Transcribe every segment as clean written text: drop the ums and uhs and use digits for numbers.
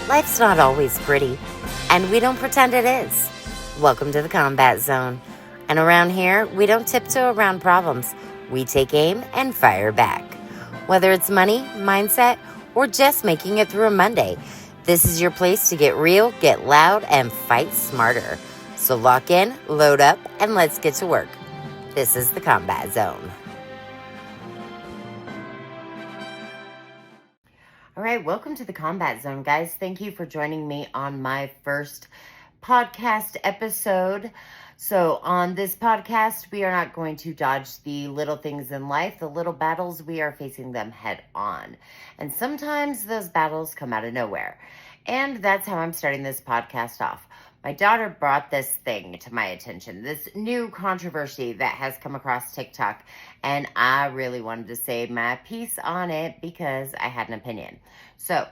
Life's not always pretty, and we don't pretend it is. Welcome to the Combat Zone. And around here, we don't tiptoe around problems. We take aim and fire back. Whether it's money, mindset, or just making it through a Monday, this is your place to get real, get loud, and fight smarter. So lock in, load up, and let's get to work. This is the Combat Zone. All right, welcome to the Combat Zone, guys. Thank you for joining me on my first podcast episode. So on this podcast, we are not going to dodge the little things in life, the little battles. We are facing them head on. And sometimes those battles come out of nowhere. And that's how I'm starting this podcast off. My daughter brought this thing to my attention, this new controversy that has come across TikTok, and I really wanted to say my piece on it because I had an opinion. So,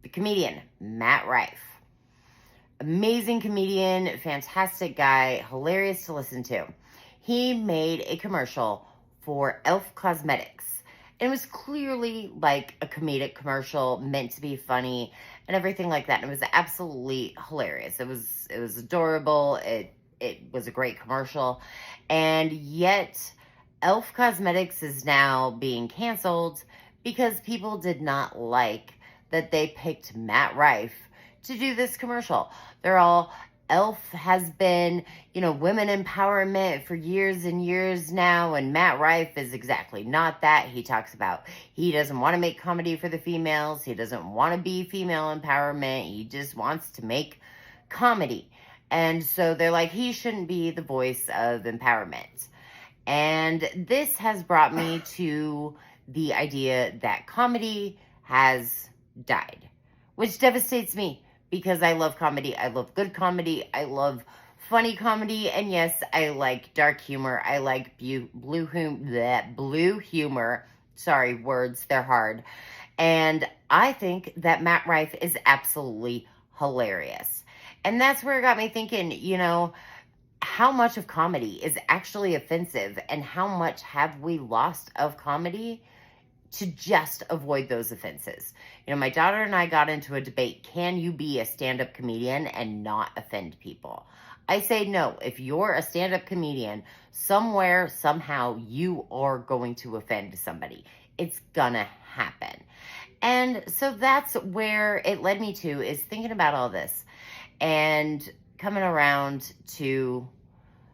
the comedian, Matt Rife. Amazing comedian, fantastic guy, hilarious to listen to. He made a commercial for e.l.f. Cosmetics. It was clearly like a comedic commercial meant to be funny and everything like that. And it was absolutely hilarious. It was adorable. It was a great commercial. And yet e.l.f. Cosmetics is now being canceled because people did not like that they picked Matt Rife to do this commercial. They're all, e.l.f. has been, women empowerment for years and years now, and Matt Rife is exactly not that. He talks about he doesn't want to make comedy for the females. He doesn't want to be female empowerment. He just wants to make comedy. And so they're like, he shouldn't be the voice of empowerment. And this has brought me to the idea that comedy has died, which devastates me. Because I love comedy. I love good comedy. I love funny comedy. And yes, I like dark humor. I like blue humor. Sorry, words, they're hard. And I think that Matt Rife is absolutely hilarious. And that's where it got me thinking, how much of comedy is actually offensive and how much have we lost of comedy to just avoid those offenses. My daughter and I got into a debate. Can you be a stand-up comedian and not offend people? I say no. If you're a stand-up comedian, somewhere, somehow, you are going to offend somebody. It's gonna happen. And so that's where it led me to, is thinking about all this and coming around to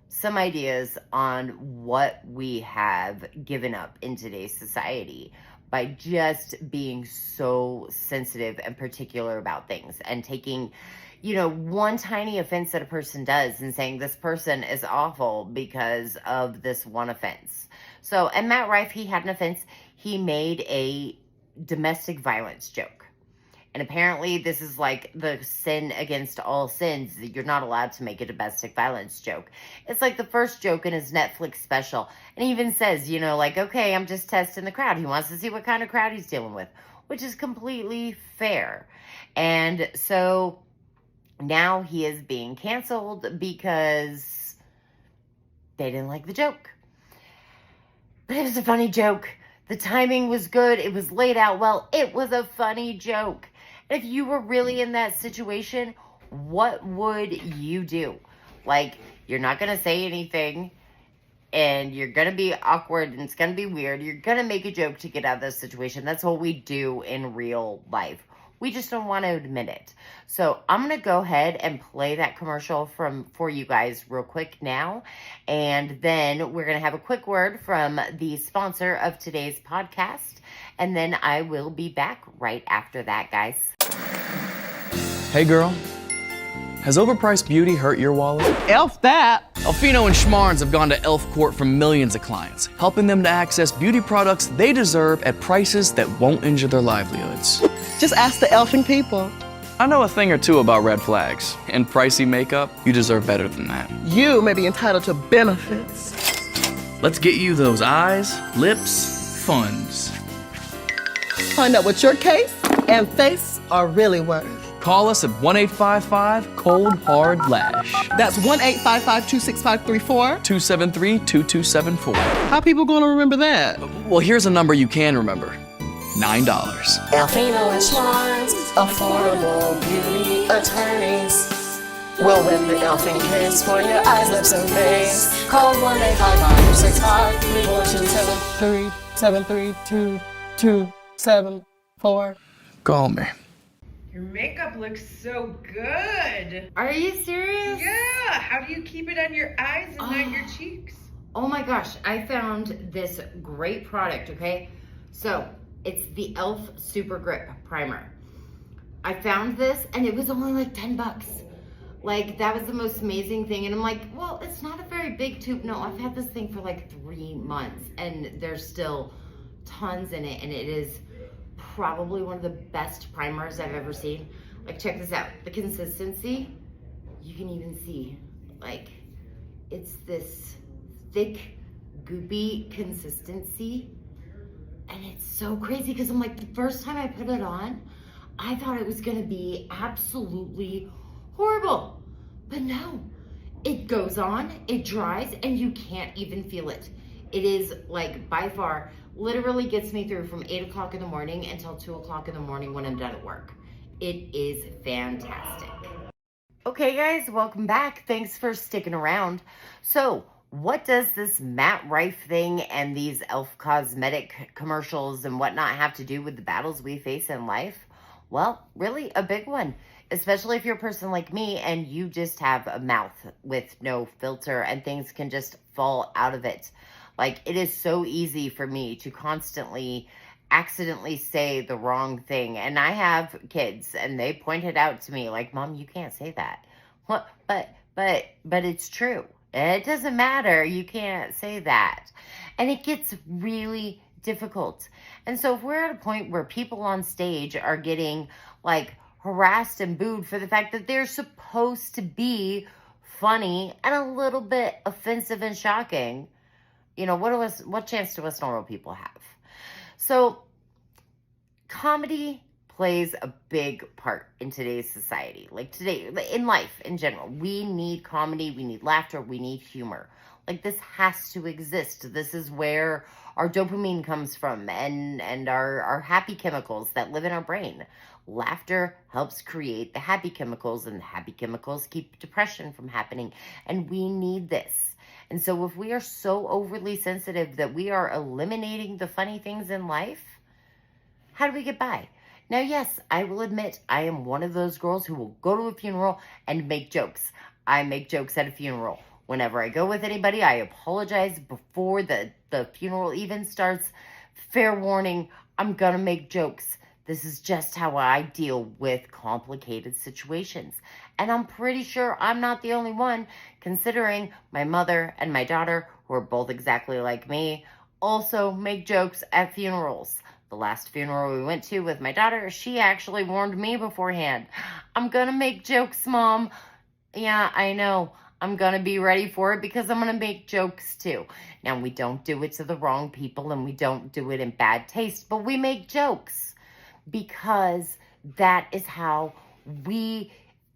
some ideas on what we have given up in today's society by just being so sensitive and particular about things and taking, one tiny offense that a person does and saying this person is awful because of this one offense. So, and Matt Rife, he had an offense. He made a domestic violence joke. And apparently this is like the sin against all sins. You're not allowed to make a domestic violence joke. It's like the first joke in his Netflix special. And he even says, okay, I'm just testing the crowd. He wants to see what kind of crowd he's dealing with, which is completely fair. And so now he is being canceled because they didn't like the joke. But it was a funny joke. The timing was good. It was laid out well. It was a funny joke. If you were really in that situation, what would you do? Like, you're not going to say anything, and you're going to be awkward, and it's going to be weird. You're going to make a joke to get out of this situation. That's what we do in real life. We just don't want to admit it. So I'm going to go ahead and play that commercial for you guys real quick now. And then we're going to have a quick word from the sponsor of today's podcast. And then I will be back right after that, guys. Hey girl, has overpriced beauty hurt your wallet? Elf that. Alfino and Schmarns have gone to e.l.f. Court for millions of clients, helping them to access beauty products they deserve at prices that won't injure their livelihoods. Just ask the elfing people. I know a thing or two about red flags, and pricey makeup, you deserve better than that. You may be entitled to benefits. Let's get you those eyes, lips, funds. Find out what your case and face are really worth. Call us at 1-855-COLD-HARD-LASH. That's 1-855-265-34. 273-2274. How people gonna remember that? Well, here's a number you can remember. $9. Alfino and Schmarns. Affordable beauty attorneys will win the elfing case for your eyes, lips, and face. Call 1-800-653-4273 Call me. Your makeup looks so good. Are you serious? Yeah. How do you keep it on your eyes and not your cheeks? Oh my gosh, I found this great product, okay? So, it's the e.l.f. Super Grip Primer. I found this and it was only like 10 bucks. Like, that was the most amazing thing. And I'm like, well, it's not a very big tube. No, I've had this thing for like 3 months and there's still tons in it. And it is probably one of the best primers I've ever seen. Like, check this out. The consistency, you can even see, like, it's this thick, goopy consistency. And it's so crazy because I'm like, the first time I put it on, I thought it was gonna be absolutely horrible. But no, it goes on, it dries, and you can't even feel it. It is like by far, literally gets me through from 8 o'clock in the morning until 2 o'clock in the morning when I'm done at work. It is fantastic. Okay guys, welcome back. Thanks for sticking around. So, what does this Matt Rife thing and these e.l.f. cosmetic commercials and whatnot have to do with the battles we face in life? Well, really a big one, especially if you're a person like me and you just have a mouth with no filter and things can just fall out of it. Like, it is so easy for me to constantly accidentally say the wrong thing. And I have kids and they pointed out to me like, Mom, you can't say that. What? But it's true. It doesn't matter. You can't say that. And it gets really difficult. And so if we're at a point where people on stage are getting like harassed and booed for the fact that they're supposed to be funny and a little bit offensive and shocking, you know, what chance do us normal people have? So comedy plays a big part in today's society. Like today, in life in general, we need comedy, we need laughter, we need humor. Like, this has to exist. This is where our dopamine comes from and our happy chemicals that live in our brain. Laughter helps create the happy chemicals, and the happy chemicals keep depression from happening. And we need this. And so if we are so overly sensitive that we are eliminating the funny things in life, how do we get by? Now, yes, I will admit I am one of those girls who will go to a funeral and make jokes. I make jokes at a funeral. Whenever I go with anybody, I apologize before the funeral even starts. Fair warning, I'm gonna make jokes. This is just how I deal with complicated situations. And I'm pretty sure I'm not the only one, considering my mother and my daughter, who are both exactly like me, also make jokes at funerals. The last funeral we went to with my daughter, she actually warned me beforehand. I'm gonna make jokes, Mom. Yeah, I know. I'm going to be ready for it because I'm going to make jokes too. Now, we don't do it to the wrong people and we don't do it in bad taste, but we make jokes because that is how we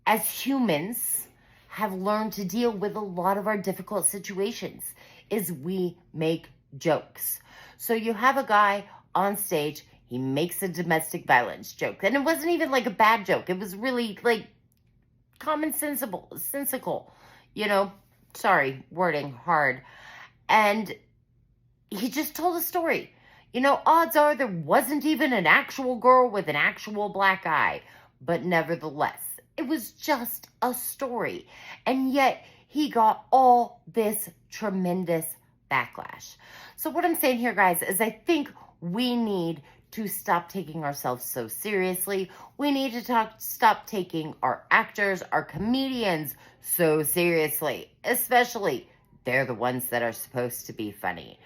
as humans have learned to deal with a lot of our difficult situations, is we make jokes. So you have a guy on stage, he makes a domestic violence joke, and it wasn't even like a bad joke. It was really like sensical. You know, sorry, wording hard. And he just told a story. You know, odds are there wasn't even an actual girl with an actual black eye. But nevertheless, it was just a story. And yet, he got all this tremendous backlash. So what I'm saying here, guys, is I think we need to stop taking ourselves so seriously. We need to stop taking our actors, our comedians so seriously. Especially, they're the ones that are supposed to be funny.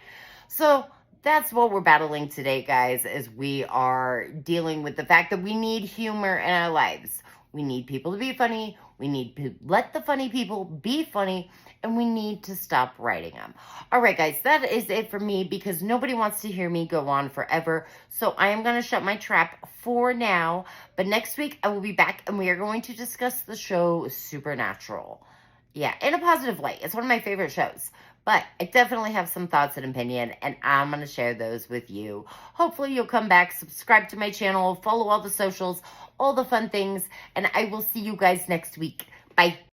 So that's what we're battling today, guys, is we are dealing with the fact that we need humor in our lives. We need people to be funny. We need to let the funny people be funny. And we need to stop writing them. All right, guys, that is it for me because nobody wants to hear me go on forever. So I am going to shut my trap for now. But next week, I will be back and we are going to discuss the show Supernatural. Yeah, in a positive light. It's one of my favorite shows. But I definitely have some thoughts and opinion, and I'm going to share those with you. Hopefully you'll come back, subscribe to my channel, follow all the socials, all the fun things, and I will see you guys next week. Bye.